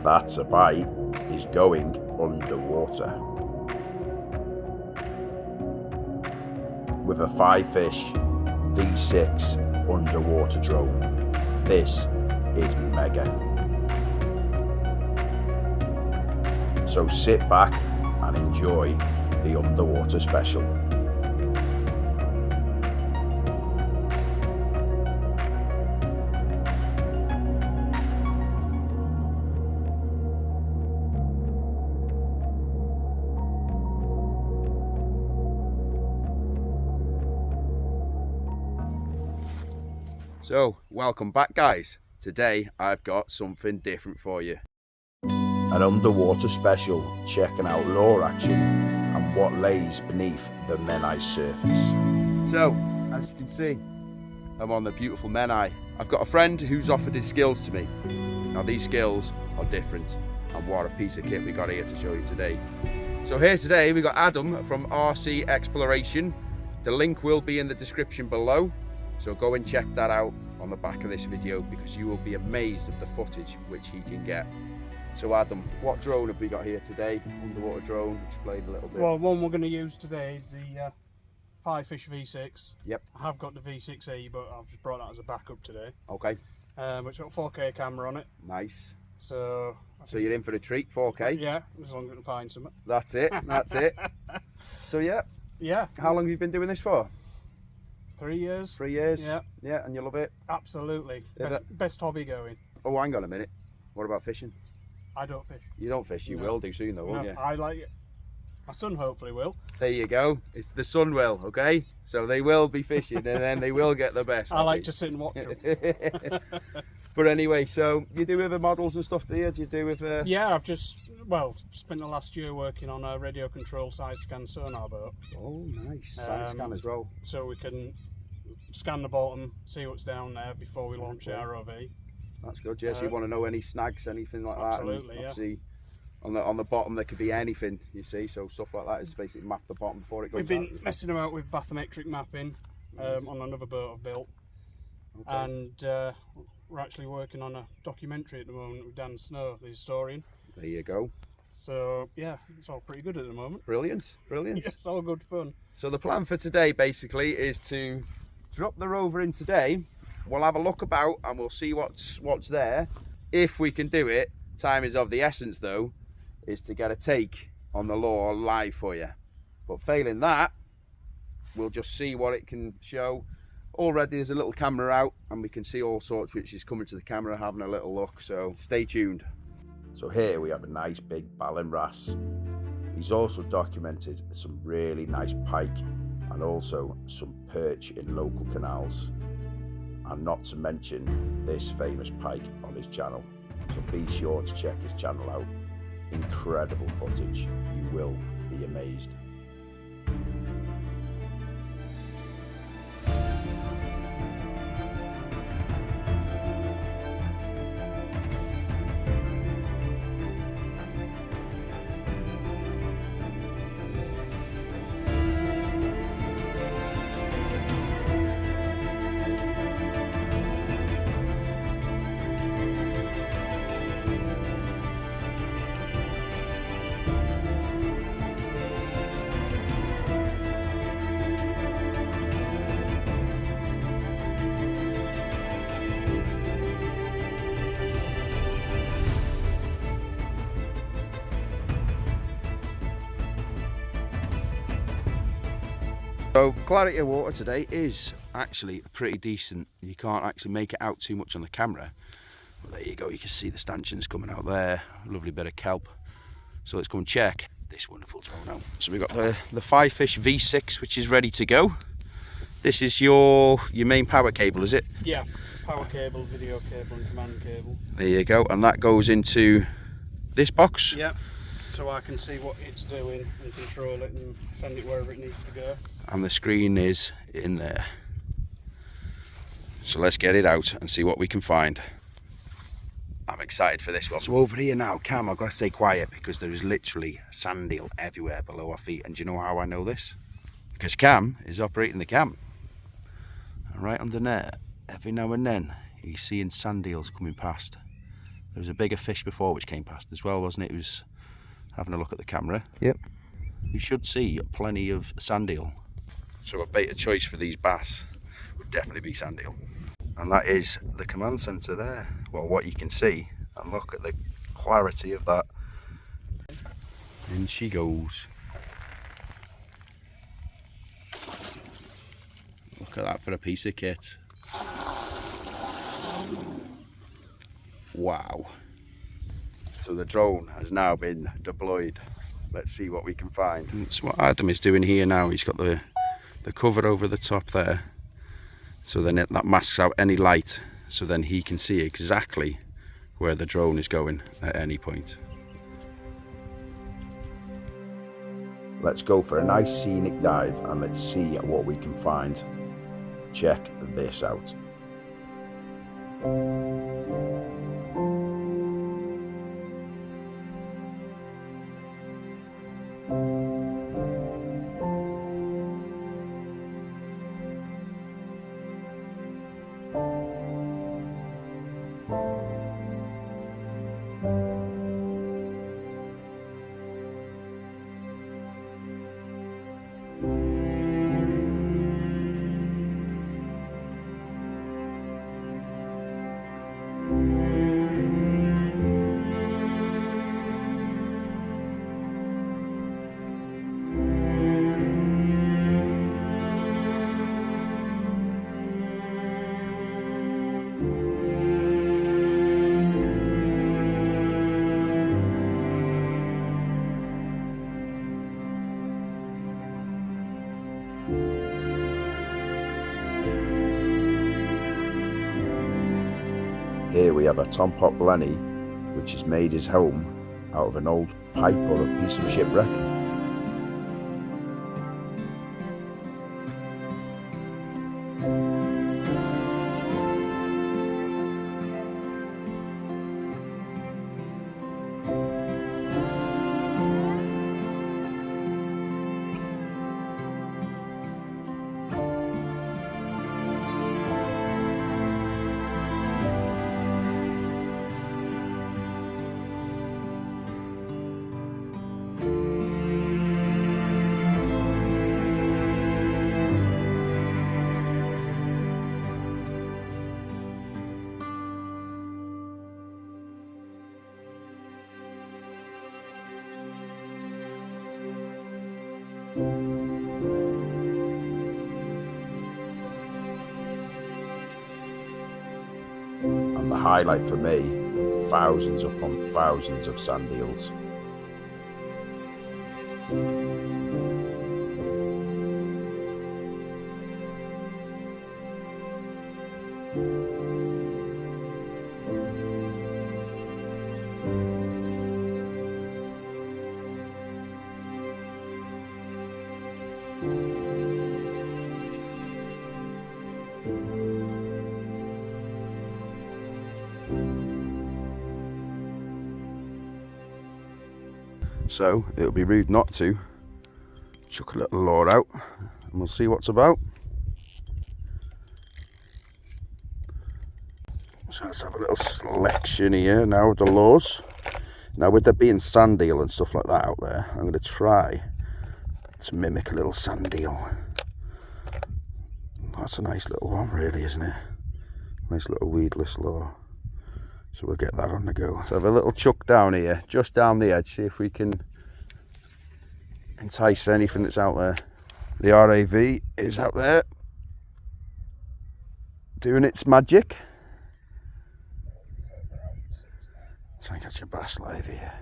That's a bite is going underwater. With a 5-fish V6 underwater drone. This is mega. So sit back and enjoy the underwater special. So, welcome back guys. Today I've got something different for you. An underwater special checking out lure action and what lays beneath the Menai surface. So, as you can see, I'm on the beautiful Menai. I've got a friend who's offered his skills to me. Now these skills are different, and what a piece of kit we got here to show you today. So here today we got Adam from RC Exploration. The link will be in the description below. So go and check that out on the back of this video because you will be amazed at the footage which he can get. So Adam, what drone have we got here today? Underwater drone, explain a little bit. Well, one we're going to use today is the 5-fish V6. Yep. I have got the V6E, but I've just brought that as a backup today. Okay. It's got a 4K camera on it. Nice. So you're in for the treat, 4K? Yeah, as long as we can find something. That's it, that's it. So yeah. Yeah. How long have you been doing this for? 3 years. 3 years? Yeah. Yeah, and you love it? Absolutely. Yeah, Best hobby going. Oh, hang on a minute. What about fishing? I don't fish. You don't fish, you No. will do soon though, won't you? I like it. My son hopefully will. There you go. It's the sun will, okay? So they will be fishing and then they will get the best. I like to sit and watch them. But anyway, so you do with the models and stuff, do you? Do you do with... Yeah, I've just, spent the last year working on a radio control side scan sonar boat. Oh, nice. Side scan as well. So we can scan the bottom, see what's down there before we launch the ROV. That's good, yes. You want to know any snags, anything like absolutely, that. Obviously, on the bottom there could be anything, you see, so stuff like that is basically map the bottom before it goes We've been messing about with bathymetric mapping on another boat I've built. Okay. And we're actually working on a documentary at the moment with Dan Snow, the historian. There you go. So yeah, it's all pretty good at the moment. Brilliant, brilliant. Yeah, it's all good fun. So the plan for today basically is to drop the rover in today. We'll have a look about and we'll see what's there. If we can do it, time is of the essence though, is to get a take on the lure live for you. But failing that, we'll just see what it can show. Already there's a little camera out and we can see all sorts which is coming to the camera, having a little look, so stay tuned. So here we have a nice big ballan wrasse. He's also documented some really nice pike and also some perch in local canals. And not to mention this famous pike on his channel. So be sure to check his channel out. Incredible footage, you will be amazed. So clarity of water today is actually pretty decent. You can't actually make it out too much on the camera. But there you go, you can see the stanchions coming out there. Lovely bit of kelp. So let's go and check this wonderful drone out. So we've got the 5-fish V6 which is ready to go. This is your main power cable, is it? Yeah, power cable, video cable and command cable. There you go, and that goes into this box? Yeah, so I can see what it's doing and control it and send it wherever it needs to go. And the screen is in there. So let's get it out and see what we can find. I'm excited for this one. So over here now, Cam, I've got to stay quiet because there is literally sand eel everywhere below our feet. And do you know how I know this? Because Cam is operating the cam. And right under there, every now and then, he's seeing sand eels coming past. There was a bigger fish before which came past as well, wasn't it? It was having a look at the camera. Yep. You should see plenty of sand eel. So a bait of choice for these bass would definitely be sand eel. And that is the command centre there. Well, what you can see, and look at the clarity of that. In she goes. Look at that for a piece of kit. Wow. So the drone has now been deployed. Let's see what we can find. That's what Adam is doing here now. He's got the cover over the top there. So then that masks out any light. So then he can see exactly where the drone is going at any point. Let's go for a nice scenic dive and let's see what we can find. Check this out. Here we have a Tompot Blenny, which has made his home out of an old pipe or a piece of shipwreck. And the highlight for me, thousands upon thousands of sand eels. So it'll be rude not to chuck a little lure out and we'll see what's about. So let's have a little selection here now with the lures. Now with there being sand eel and stuff like that out there, I'm going to try to mimic a little sand eel. That's a nice little one really, isn't it? Nice little weedless lure. So we'll get that on the go. So have a little chuck down here, just down the edge, see if we can entice anything that's out there. The RAV is out there, doing its magic. Try and catch a bass live here.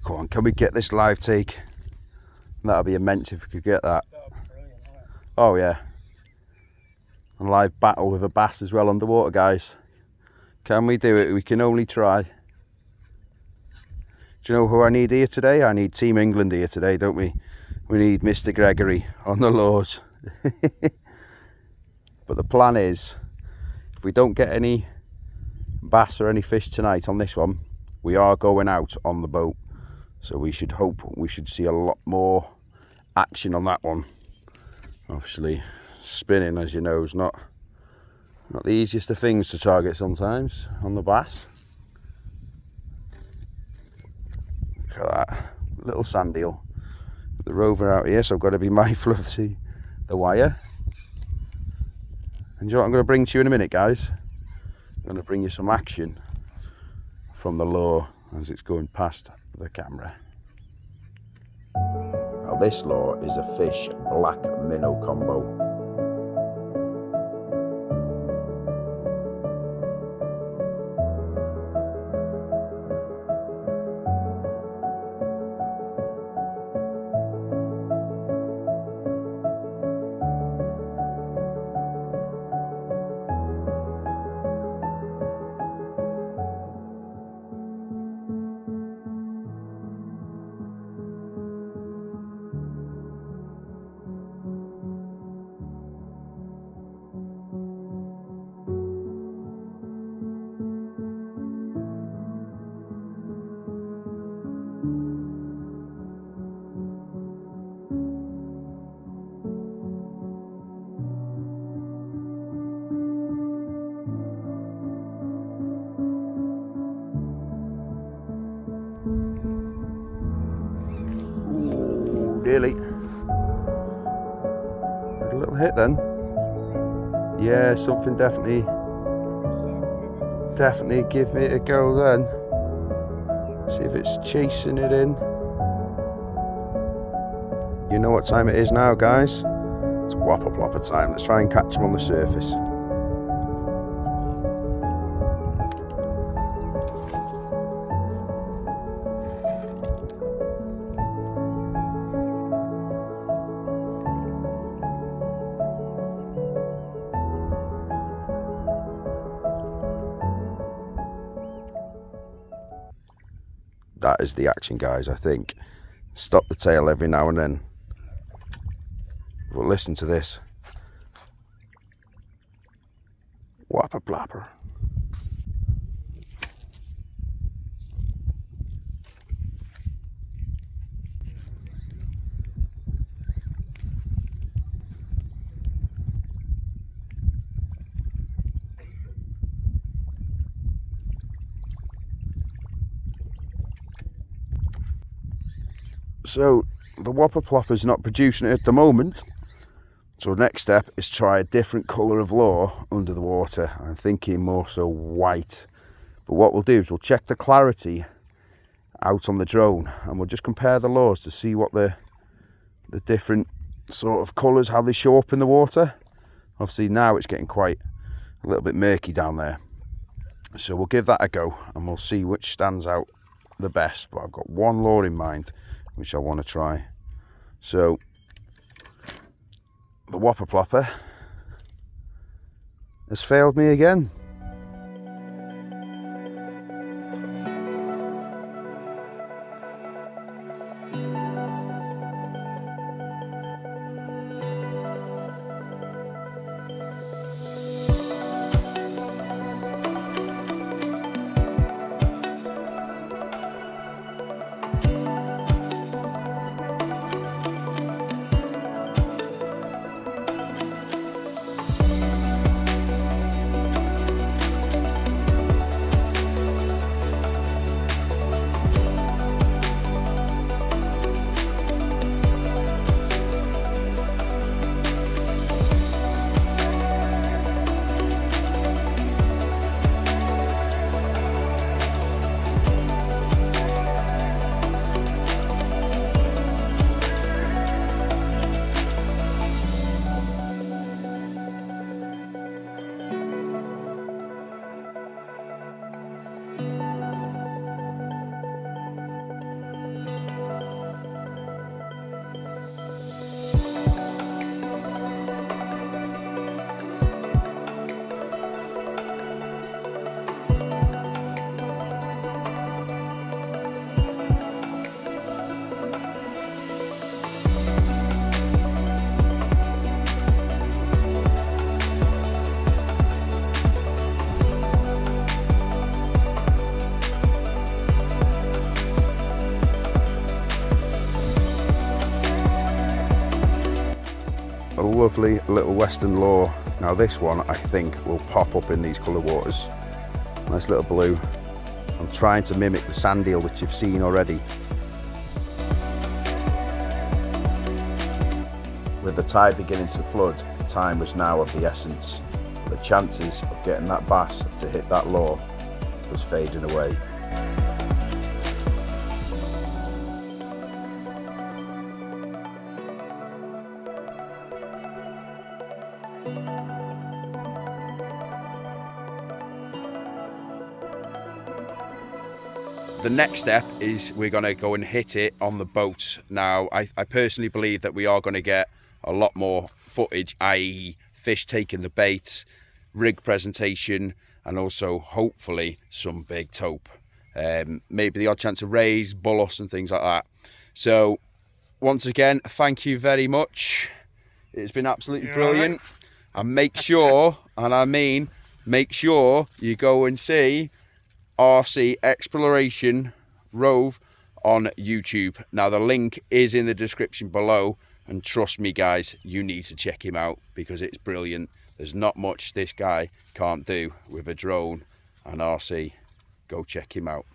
Come on, can we get this live take? That'll be immense if we could get that. That would be brilliant, wouldn't it? Oh yeah. And live battle with a bass as well underwater, guys. Can we do it? We can only try. Do you know who I need here today? I need Team England here today, don't we? We need Mr. Gregory on the lures. But the plan is, if we don't get any bass or any fish tonight on this one, we are going out on the boat. So we should see a lot more action on that one. Obviously, spinning, as you know, is not the easiest of things to target sometimes on the bass. Look at that little sand eel. The rover out here, so I've got to be mindful of the wire. And you know what I'm going to bring to you in a minute, guys? I'm going to bring you some action from the lure as it's going past the camera. Now this lure is a fish black minnow combo. Nearly. Had a little hit then. Yeah, something definitely give it a go then. See if it's chasing it in. You know what time it is now, guys? It's whopper plopper time. Let's try and catch him on the surface. That is the action, guys. I think stop the tail every now and then. But listen to this. Whopper plopper. So the whopper plopper is not producing it at the moment. So the next step is try a different colour of lure under the water. I'm thinking more so white. But what we'll do is we'll check the clarity out on the drone and we'll just compare the lures to see what the different sort of colours, how they show up in the water. Obviously now it's getting quite a little bit murky down there. So we'll give that a go and we'll see which stands out the best. But I've got one lure in mind which I want to try. So the whopper plopper has failed me again. lovely little western lure. Now this one I think will pop up in these colour waters. Nice little blue. I'm trying to mimic the sand eel which you've seen already. With the tide beginning to flood, time was now of the essence. The chances of getting that bass to hit that lure was fading away. The next step is we're going to go and hit it on the boat. Now, I personally believe that we are going to get a lot more footage, i.e. fish taking the bait, rig presentation, and also hopefully some big taupe. Maybe the odd chance of rays, bullous and things like that. So, once again, thank you very much. It's been absolutely brilliant. Right. And make sure, and I mean, make sure you go and see RC Exploration Rove on YouTube. Now the link is in the description below, and trust me guys, you need to check him out because it's brilliant. There's not much this guy can't do with a drone and RC. Go check him out.